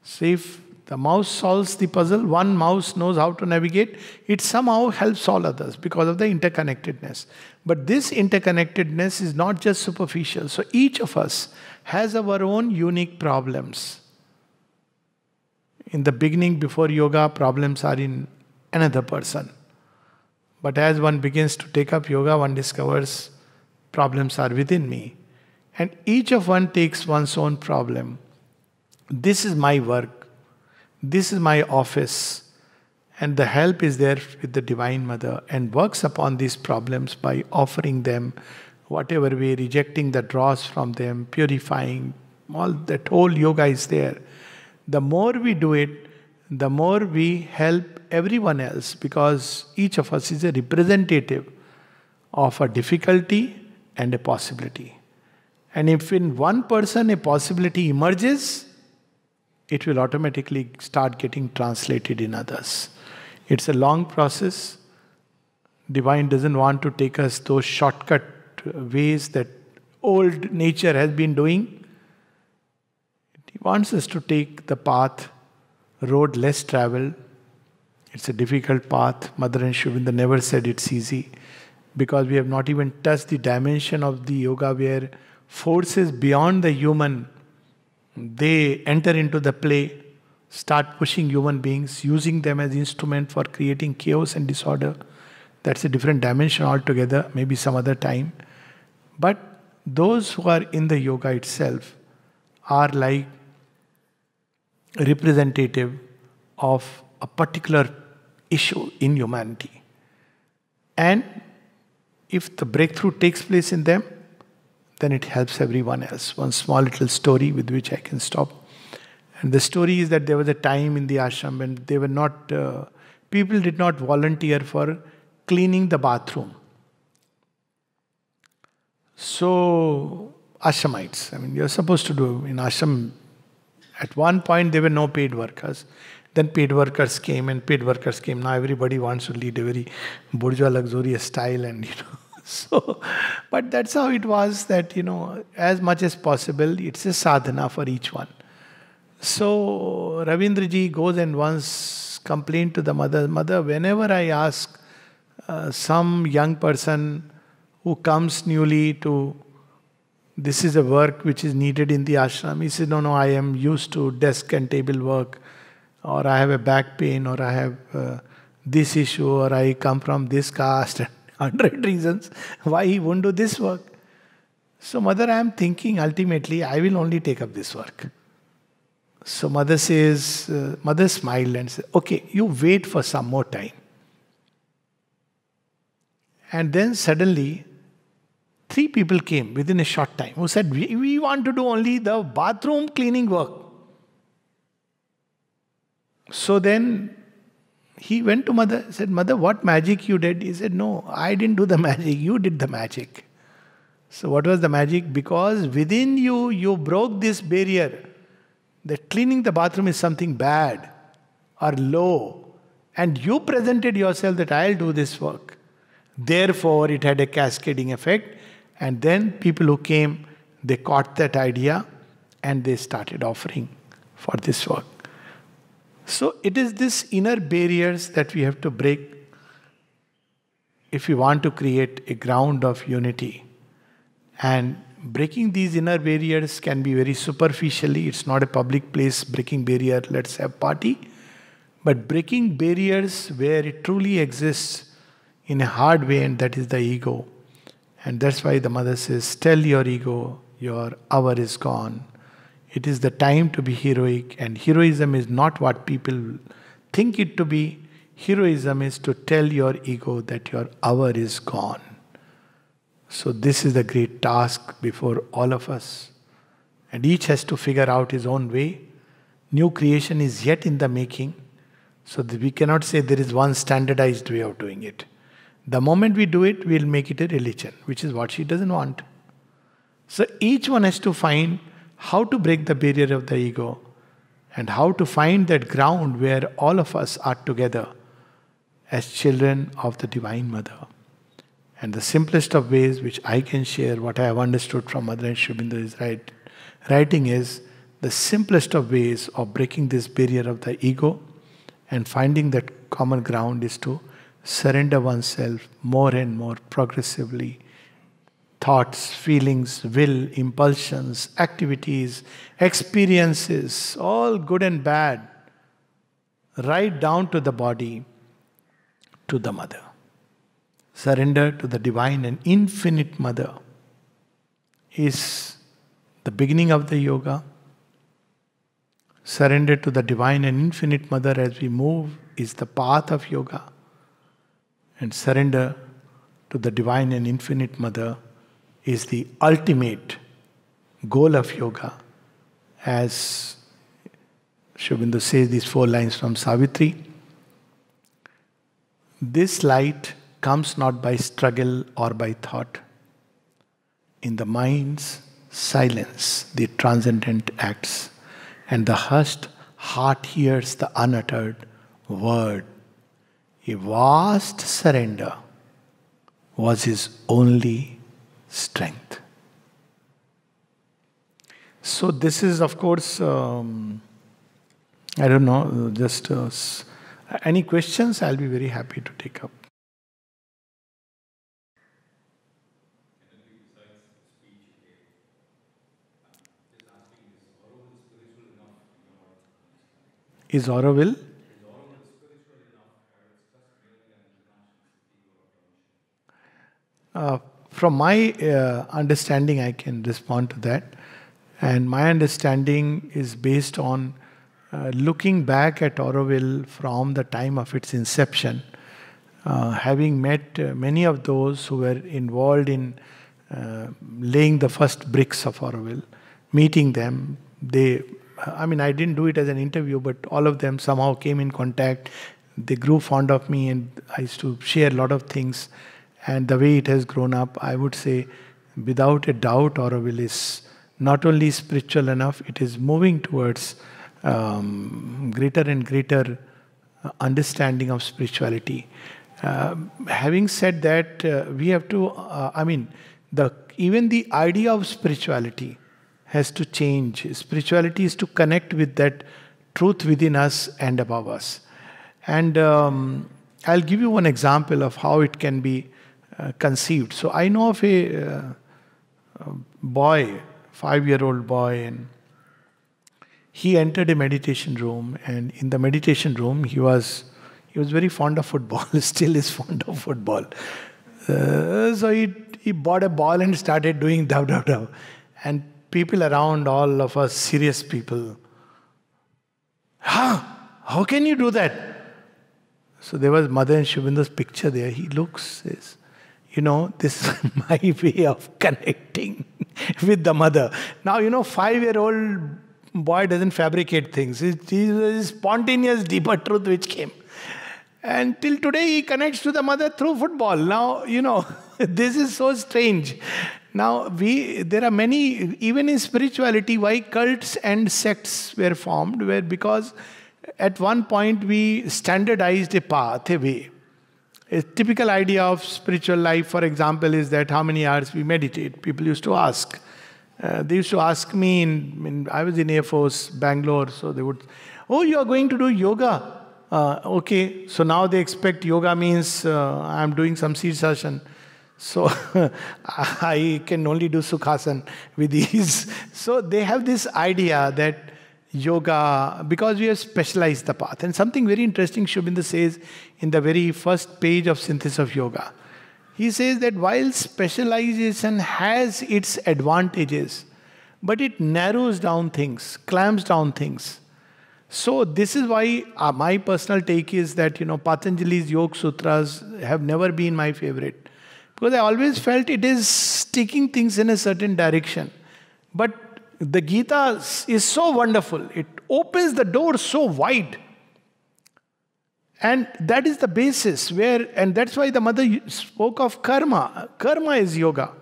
So if the mouse solves the puzzle, one mouse knows how to navigate, it somehow helps all others because of the interconnectedness. But this interconnectedness is not just superficial. So each of us has our own unique problems. In the beginning, before yoga, problems are in another person. But as one begins to take up yoga, one discovers problems are within me. And each of one takes one's own problem. This is my work. This is my office. And the help is there with the Divine Mother, and works upon these problems by offering them whatever way, rejecting the dross from them, purifying. All that whole yoga is there. The more we do it, the more we help everyone else, because each of us is a representative of a difficulty and a possibility. And if in one person a possibility emerges, it will automatically start getting translated in others. It's a long process. Divine doesn't want to take us those shortcut ways that old nature has been doing. He wants us to take the path, road less traveled. It's a difficult path. Mother and Sri Aurobindo never said it's easy, because we have not even touched the dimension of the yoga where forces beyond the human, they enter into the play, start pushing human beings, using them as instrument for creating chaos and disorder. That's a different dimension altogether, maybe some other time. But those who are in the yoga itself are like representative of a particular issue in humanity. And if the breakthrough takes place in them, then it helps everyone else. One small little story with which I can stop. And the story is that there was a time in the ashram when they were not, people did not volunteer for cleaning the bathroom. So, ashramites, you're supposed to do in ashram. At one point, there were no paid workers. Then paid workers came, and paid workers came. Now everybody wants to lead a very bourgeois, luxurious style, and So, but that's how it was that, as much as possible, it's a sadhana for each one. So, Ravindraji goes and once complained to the mother, "Mother, whenever I ask some young person who comes newly to, this is a work which is needed in the ashram," he said, no, I am used to desk and table work, or I have a back pain, or I have this issue, or I come from this caste, 100 reasons why he won't do this work. So, mother, I am thinking ultimately I will only take up this work. So mother says, mother smiled and said, okay, you wait for some more time. And then suddenly, 3 people came within a short time who said, we want to do only the bathroom cleaning work. So then he went to mother, said, Mother, what magic you did? He said, no, I didn't do the magic, you did the magic. So what was the magic? Because within you, you broke this barrier that cleaning the bathroom is something bad or low. And you presented yourself that I'll do this work. Therefore, it had a cascading effect. And then people who came, they caught that idea and they started offering for this work. So it is this inner barriers that we have to break if we want to create a ground of unity. And breaking these inner barriers can be very superficially. It's not a public place breaking barrier, let's have party. But breaking barriers where it truly exists in a hard way, and that is the ego. And that's why the mother says, tell your ego, your hour is gone. It is the time to be heroic, and heroism is not what people think it to be. Heroism is to tell your ego that your hour is gone. So this is the great task before all of us. And each has to figure out his own way. New creation is yet in the making. So that we cannot say there is one standardized way of doing it. The moment we do it, we'll make it a religion, which is what she doesn't want. So each one has to find how to break the barrier of the ego and how to find that ground where all of us are together as children of the Divine Mother. And the simplest of ways which I can share, what I have understood from Mother and Sri Aurobindo is writing is the simplest of ways of breaking this barrier of the ego and finding that common ground is to surrender oneself more and more progressively. Thoughts, feelings, will, impulsions, activities, experiences, all good and bad, right down to the body, to the Mother. Surrender to the Divine and Infinite Mother is the beginning of the yoga. Surrender to the Divine and Infinite Mother as we move is the path of yoga. And surrender to the Divine and Infinite Mother is the ultimate goal of yoga. As Sri Aurobindo says these 4 lines from Savitri, this light comes not by struggle or by thought. In the mind's silence, the transcendent acts, and the hushed Heart hears the unuttered word. A vast surrender was his only strength. So this is, of course, I don't know, just any questions, I'll be very happy to take up. Is Auroville? From my understanding, I can respond to that. And my understanding is based on looking back at Auroville from the time of its inception, having met many of those who were involved in laying the first bricks of Auroville, meeting them. I didn't do it as an interview, but all of them somehow came in contact. They grew fond of me, and I used to share a lot of things. And the way it has grown up, I would say, without a doubt, Auroville is not only spiritual enough, it is moving towards greater and greater understanding of spirituality. Having said that, we have to, even the idea of spirituality has to change. Spirituality is to connect with that truth within us and above us. And I'll give you one example of how it can be conceived. So I know of a boy, 5-year-old boy, and he entered a meditation room, and in the meditation room he was very fond of football, still is fond of football. So he bought a ball and started doing dav dav dav. And people around, all of us serious people, how can you do that? So there was Mother and Shubhendu's picture there. He looks, says, this is my way of connecting with the mother. Now, 5-year-old boy doesn't fabricate things. It's a spontaneous, deeper truth which came. And till today, he connects to the mother through football. Now, this is so strange. Now, there are many, even in spirituality, why cults and sects were formed, because at one point we standardized a path, a way. A typical idea of spiritual life, for example, is that how many hours we meditate. People used to ask. They used to ask me, I was in Air Force, Bangalore, so they would, you are going to do yoga. Okay, so now they expect yoga means I'm doing some Sirsasana. So I can only do Sukhasana with ease. So they have this idea that yoga, because we have specialized the path. And something very interesting Shubhendu says in the very first page of Synthesis of Yoga. He says that while specialization has its advantages, but it narrows down things, clamps down things. So this is why my personal take is that, Patanjali's Yoga Sutras have never been my favorite. Because I always felt it is taking things in a certain direction. But the Gita is so wonderful. It opens the door so wide. And that is the basis and that's why the mother spoke of karma. Karma is yoga.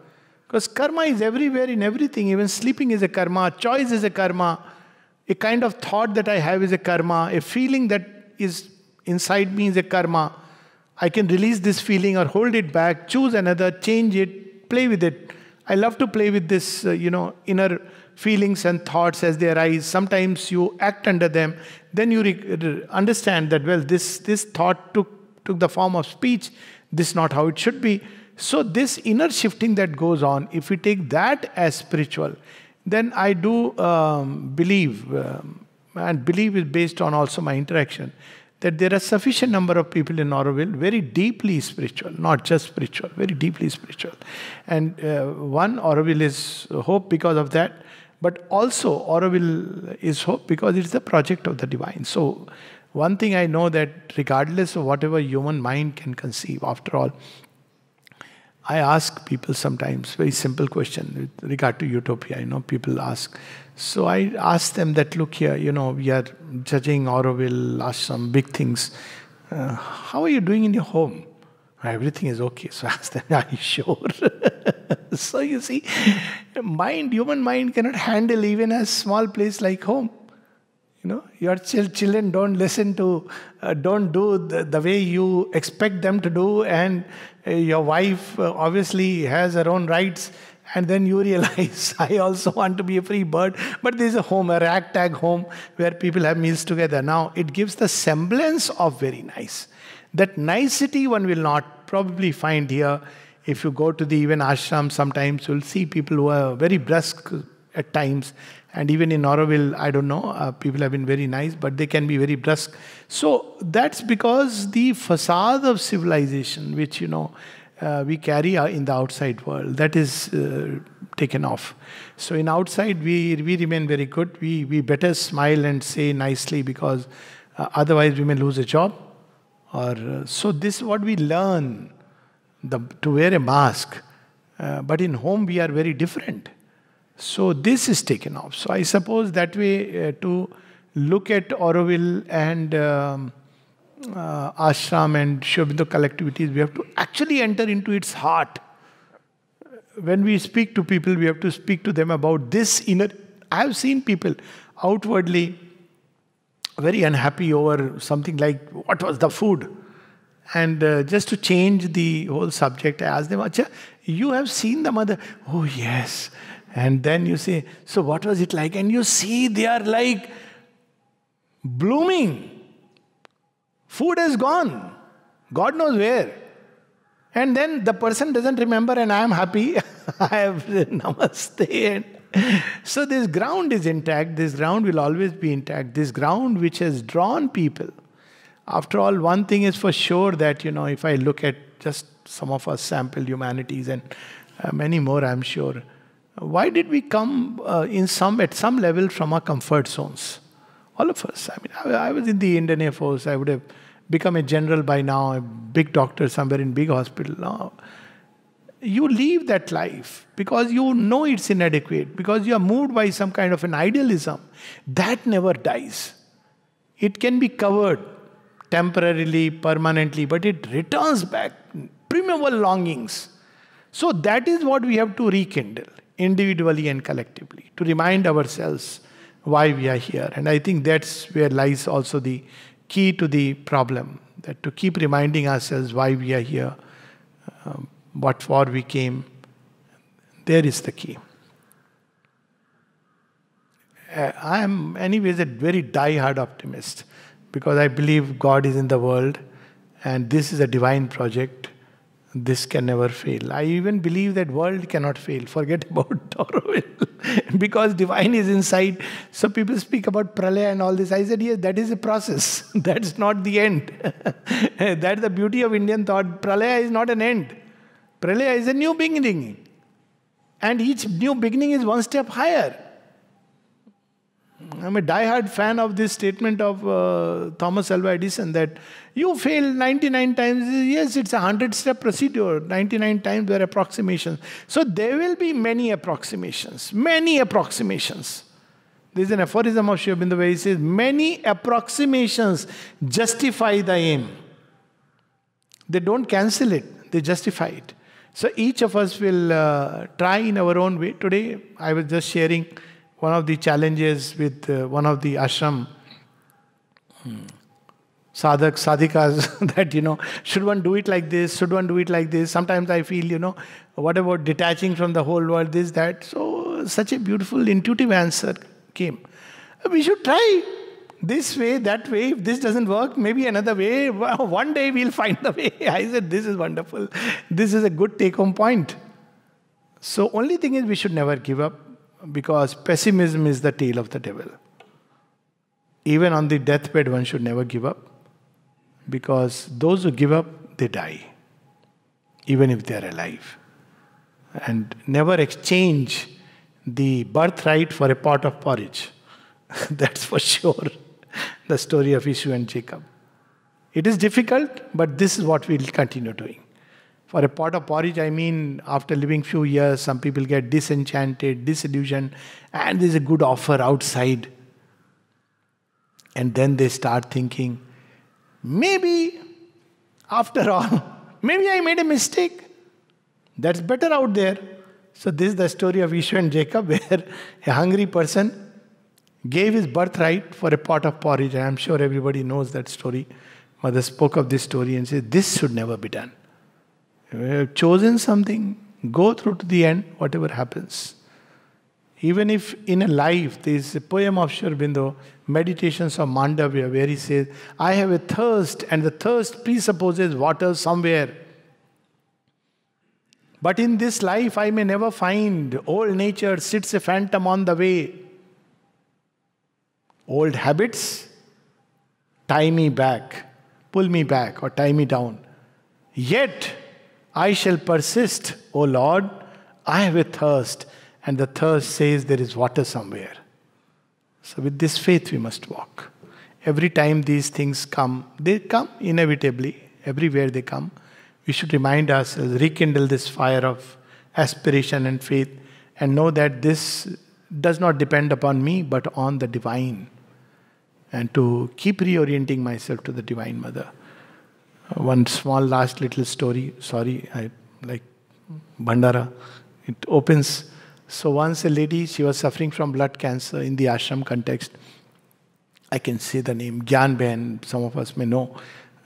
Because karma is everywhere in everything. Even sleeping is a karma. Choice is a karma. A kind of thought that I have is a karma. A feeling that is inside me is a karma. I can release this feeling or hold it back, choose another, change it, play with it. I love to play with this, inner feelings and thoughts as they arise. Sometimes you act under them. Then you understand that, this thought took the form of speech. This is not how it should be. So this inner shifting that goes on, if we take that as spiritual, then I do believe, and believe is based on also my interaction, that there are sufficient number of people in Auroville very deeply spiritual, not just spiritual, very deeply spiritual. And Auroville is hope because of that. But also, Auroville is hope because it's the project of the divine. So, one thing I know that regardless of whatever human mind can conceive, after all, I ask people sometimes very simple question with regard to utopia. People ask. So I ask them that, look here, we are judging Auroville, ashram, big things. How are you doing in your home? Everything is okay. So I ask them, are you sure? So you see, human mind cannot handle even a small place like home. Your children don't listen to, don't do the way you expect them to do, and your wife obviously has her own rights, and then you realize, I also want to be a free bird, but there's a home, a ragtag home, where people have meals together. Now, it gives the semblance of very nice. That nicety one will not probably find here. If you go to the even ashram, sometimes you'll see people who are very brusque at times. And even in Auroville, I don't know, people have been very nice, but they can be very brusque. So that's because the facade of civilization, which, we carry in the outside world, that is taken off. So in outside, we remain very good. We better smile and say nicely, because otherwise we may lose a job. So this is what we learn, to wear a mask. But in home, we are very different. So this is taken off. So I suppose that way to look at Auroville and ashram and Sri Aurobindo collectivities, we have to actually enter into its heart. When we speak to people, we have to speak to them about this inner. I have seen people outwardly very unhappy over something like, what was the food? And just to change the whole subject, I asked them, Acha, you have seen the mother? Oh, yes. And then you say, so what was it like? And you see they are like blooming. Food is gone. God knows where. And then the person doesn't remember, and I am happy. I have namaste. So this ground is intact. This ground will always be intact. This ground which has drawn people. After all, one thing is for sure that, if I look at just some of our sample humanities and many more, I'm sure. Why did we come at some level from our comfort zones? All of us. I was in the Indian Air Force. I would have become a general by now, a big doctor somewhere in big hospital. Now, you leave that life because you know it's inadequate, because you are moved by some kind of an idealism. That never dies. It can be covered temporarily, permanently, but it returns back. Primeval longings. So that is what we have to rekindle, individually and collectively, to remind ourselves why we are here. And I think that's where lies also the key to the problem, that to keep reminding ourselves why we are here, what for we came. There is the key. I am anyways a very die-hard optimist, because I believe God is in the world and this is a divine project. This can never fail. I even believe that world cannot fail. Forget about Auroville. Because divine is inside. So people speak about pralaya and all this. I said, yes, that is a process. That's not the end. That's the beauty of Indian thought. Pralaya is not an end. Pralaya is a new beginning. And each new beginning is one step higher. I'm a die-hard fan of this statement of Thomas Alva Edison, that you fail 99 times. Yes, it's a 100-step procedure. 99 times were approximations. So there will be many approximations. Many approximations. There's an aphorism of Sri Aurobindo where he says, many approximations justify the aim. They don't cancel it. They justify it. So each of us will try in our own way. Today, I was just sharing one of the challenges with one of the ashram sadhak, sadhikas, that, should one do it like this? Should one do it like this? Sometimes I feel, what about detaching from the whole world, this, that? So such a beautiful, intuitive answer came. We should try this way, that way. If this doesn't work, maybe another way. One day we'll find the way. I said, this is wonderful. This is a good take-home point. So only thing is we should never give up, because pessimism is the tail of the devil. Even on the deathbed, one should never give up, because those who give up, they die, even if they are alive. And never exchange the birthright for a pot of porridge. That's for sure. The story of Esau and Jacob. It is difficult, but this is what we'll continue doing. For a pot of porridge, I mean, after living few years, some people get disenchanted, disillusioned, and there's a good offer outside. And then they start thinking, maybe, after all, maybe I made a mistake. That's better out there. So this is the story of Esau and Jacob, where a hungry person gave his birthright for a pot of porridge. And I'm sure everybody knows that story. Mother spoke of this story and said, this should never be done. You have chosen something, go through to the end, whatever happens. Even if in a life, there is a poem of Sri Aurobindo, Meditations of Mandavya, where he says, I have a thirst, and the thirst presupposes water somewhere. But in this life, I may never find. Old nature sits a phantom on the way. Old habits tie me back, pull me back, or tie me down. Yet, I shall persist, O Lord, I have a thirst. And the thirst says there is water somewhere. So with this faith we must walk. Every time these things come, they come inevitably. Everywhere they come. We should remind ourselves, rekindle this fire of aspiration and faith, and know that this does not depend upon me, but on the divine. And to keep reorienting myself to the Divine Mother. One small last little story. Sorry, I like Bhandara. It opens. So once a lady, she was suffering from blood cancer in the ashram context. I can say the name, Gyan Ben, some of us may know.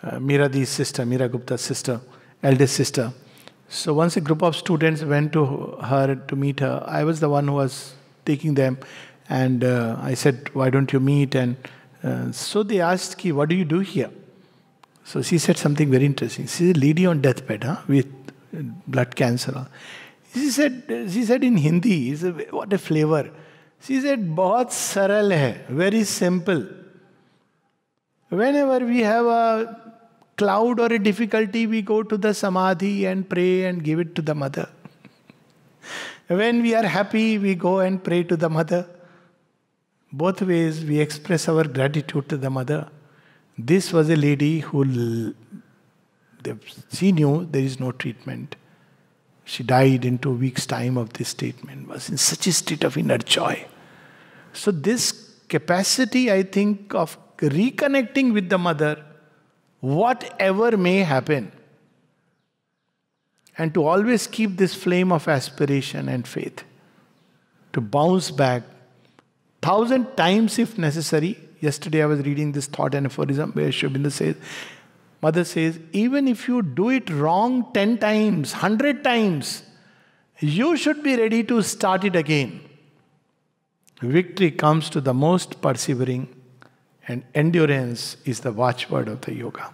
Meera Di's sister, Meera Gupta's sister, eldest sister. So once a group of students went to her to meet her, I was the one who was taking them. And I said, why don't you meet? And so they asked, Ki, what do you do here? So she said something very interesting. She's a lady on deathbed, with blood cancer. She said in Hindi, what a flavor. She said, बहुत सरल है, very simple. Whenever we have a cloud or a difficulty, we go to the samadhi and pray and give it to the mother. When we are happy, we go and pray to the mother. Both ways, we express our gratitude to the mother. This was a lady who, she knew there is no treatment. She died in 2 weeks' time of this statement, was in such a state of inner joy. So this capacity, I think, of reconnecting with the mother, whatever may happen, and to always keep this flame of aspiration and faith, to bounce back 1,000 times if necessary. Yesterday I was reading this thought and aphorism where Sri Aurobindo says, Mother says, even if you do it wrong 10 times, 100 times, you should be ready to start it again. Victory comes to the most persevering, and endurance is the watchword of the yoga.